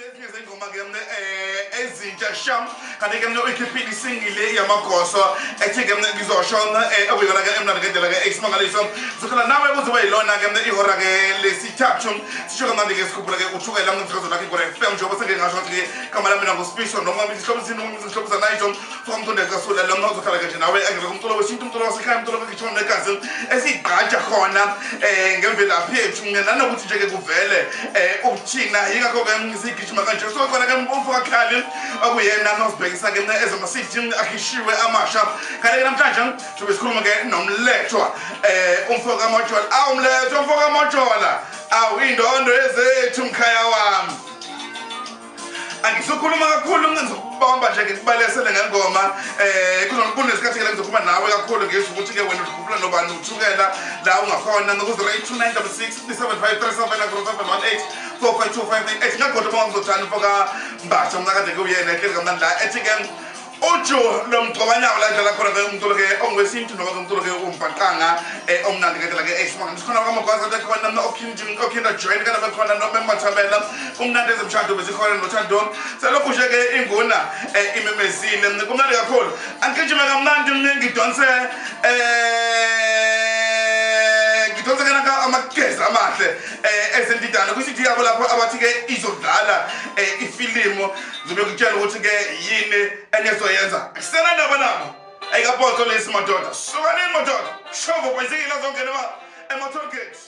ezinye zengoma ke ezintsha sham kanti ke Wikipedia singile yamagoso ethi ke ngizoshona obuyona ke emnandi ngendlela ke esimangaliso zikhala nawe kuzoba yilona ke ihora ke lesithathu sisho kamandi ke sikhuphula ke uthukela ngomthakazo lakhe kore FM njengoba sengengasho ukuthi kamala mina nguspisho noma izihlobo zini noma izihlobo zanayijo somntunde kasula lo mntu uzokhala ke nawe engeke umculo wesintu umculo wasekhaya umculo wekhichona negazi esigqaja khona ngemvelaphi yethu nanokuthi nje ke kuvele ukuthina yingakho ke sigijima kanje so khona ke umfo kakhali akuyena nosibhekisa ke ezamasithi akhishiwe amasha kanti namhlanje sobe sikhuluma ke nomlethwa umfo kaMajola umlethwa umfo kaMajola awindondo ezethu mkhaya wami angizokhuluma kakhulu ngizokubamba nje ngikubalesele ngengoma kunesikhathi ke ngizokhuluma nawe kakhulu ngisho ukuthi ke wena ukhuphula nobani uthukela la ungakhona ngokuze rate 2966 753 718 45258 ngagodo bonke ngizothanda mfoka mbatha mna kade kuyena ehleli kamnandi la ethi ke ujo lomgcobanyako la dlala khona ke umculo ke ongwesintu noma ke umculo ke umbhaqanga omnandi ngendlela ke esimanga sikhona kwamagwaza bekhona noma okhinda join kana bekhona noma emathabela umnandi ezemshado bezikhona nothando selokhu nje ke inguna imemezile kumnandi kakhulu angigijima kamnandi ngidonse kana amageza amahle esentidana kusithi yabo lapho abathi ke izodlala ifilimu zobe kutshela ukuthi ke yini enyezoyenza sena ndaba nabo ayikaphoso lesi madoda sukanini madoda shovo kwenzekile zonke noma emathoketi